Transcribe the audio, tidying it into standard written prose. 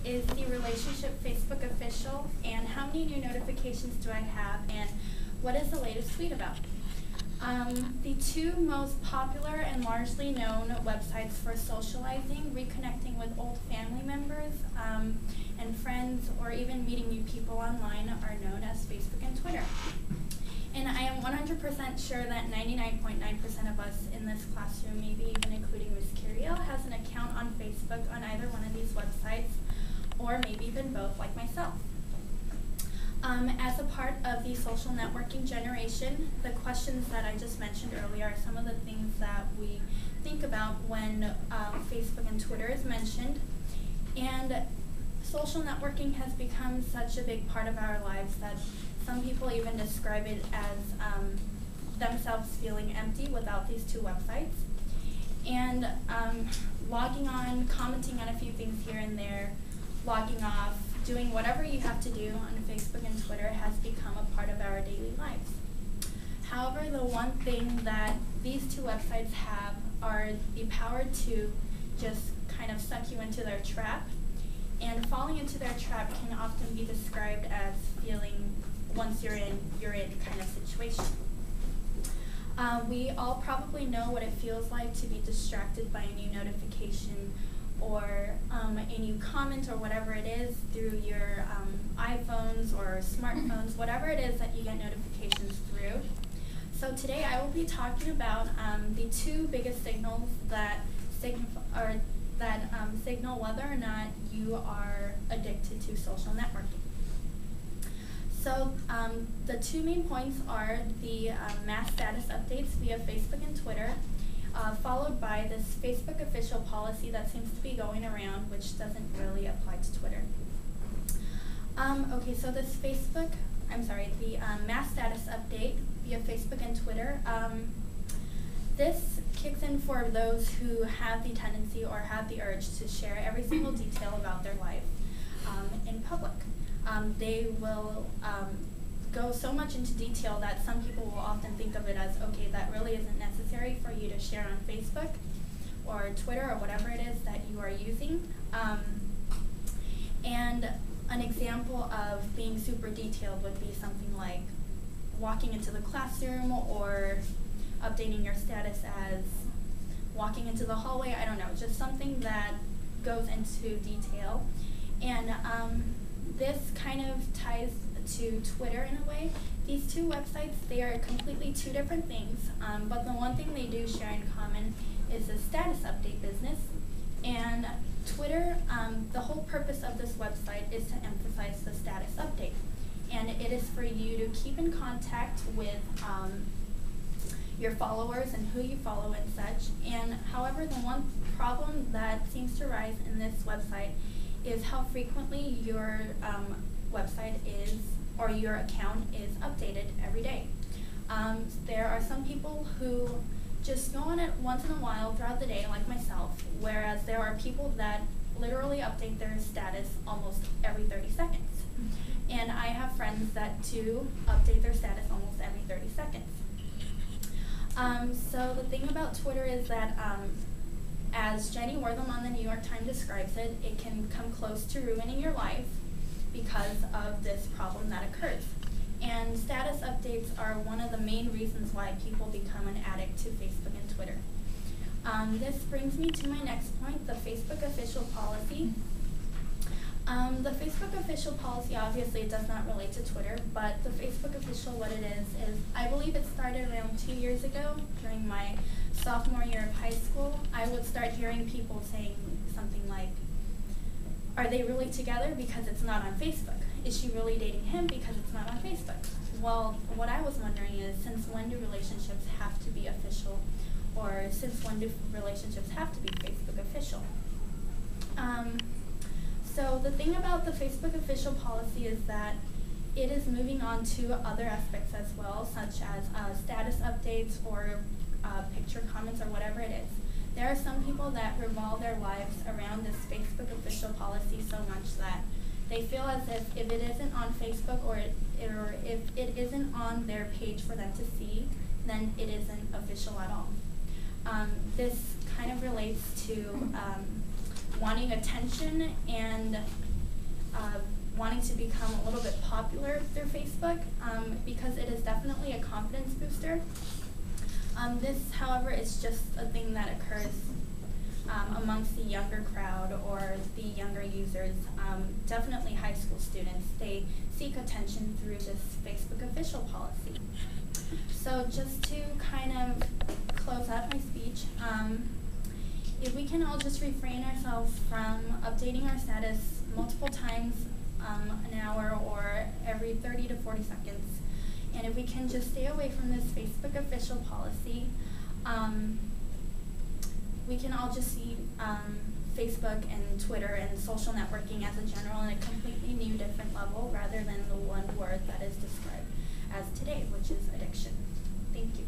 is the relationship Facebook official, and how many new notifications do I have, and what is the latest tweet about? The two most popular and largely known websites for socializing, reconnecting with old family members and friends, or even meeting new people online are known as Facebook and Twitter. And I am 100% sure that 99.9% of us in this classroom, maybe even including Ms. Curiel, has an account on Facebook on either one of these websites, or maybe even both, like myself. As a part of the social networking generation, the questions that I just mentioned earlier are some of the things that we think about when Facebook and Twitter is mentioned. And social networking has become such a big part of our lives that some people even describe it as themselves feeling empty without these two websites. And logging on, commenting on a few things here and there, logging off, doing whatever you have to do on Facebook and Twitter has become a part of our daily lives. However, the one thing that these two websites have are the power to just kind of suck you into their trap. And falling into their trap can often be described as feeling, once you're in kind of situation. We all probably know what it feels like to be distracted by a new notification or a new comment or whatever it is through your iPhones or smartphones, whatever it is that you get notifications through. So today I will be talking about the two biggest signals that signal whether or not you are addicted to social networking. So the two main points are the mass status updates via Facebook and Twitter, followed by this Facebook official policy that seems to be going around, which doesn't really apply to Twitter. Okay, so this the mass status update via Facebook and Twitter, this kicks in for those who have the tendency or have the urge to share every single detail about their life in public. They will go so much into detail that some people will often think of it as, okay, that really isn't necessary for you to share on Facebook or Twitter or whatever it is that you are using. And an example of being super detailed would be something like walking into the classroom or updating your status as walking into the hallway. I don't know, just something that goes into detail. And this kind of ties to Twitter in a way. These two websites, they are completely two different things, but the one thing they do share in common is the status update business. And Twitter, the whole purpose of this website is to emphasize the status update. And it is for you to keep in contact with your followers and who you follow and such. And however, the one problem that seems to rise in this website is how frequently your website is, or your account is updated every day. There are some people who just go on it once in a while throughout the day, like myself, whereas there are people that literally update their status almost every 30 seconds. And I have friends that do update their status almost every 30 seconds. So the thing about Twitter is that as Jenny Wortham on the New York Times describes it, it can come close to ruining your life because of this problem that occurs. And status updates are one of the main reasons why people become an addict to Facebook and Twitter. This brings me to my next point, the Facebook official policy. The Facebook official policy obviously does not relate to Twitter, but the Facebook official, what it is I believe it started around 2 years ago during my sophomore year of high school. I would start hearing people saying something like, are they really together because it's not on Facebook? Is she really dating him because it's not on Facebook? Well, what I was wondering is, since when do relationships have to be official? Or since when do relationships have to be Facebook official? So the thing about the Facebook official policy is that it is moving on to other aspects as well, such as status updates or picture comments or whatever it is. There are some people that revolve their lives around this Facebook official policy so much that they feel as if it isn't on Facebook or if it isn't on their page for them to see, then it isn't official at all. This kind of relates to wanting attention and wanting to become a little bit popular through Facebook because it is definitely a confidence booster. This, however, is just a thing that occurs amongst the younger crowd or the younger users, definitely high school students. They seek attention through this Facebook official policy. So just to kind of close out my speech, if we can all just refrain ourselves from updating our status multiple times an hour or every 30 to 40 seconds, and if we can just stay away from this Facebook official policy, we can all just see Facebook and Twitter and social networking as a general in a completely new, different level rather than the one word that is described as today, which is addiction. Thank you.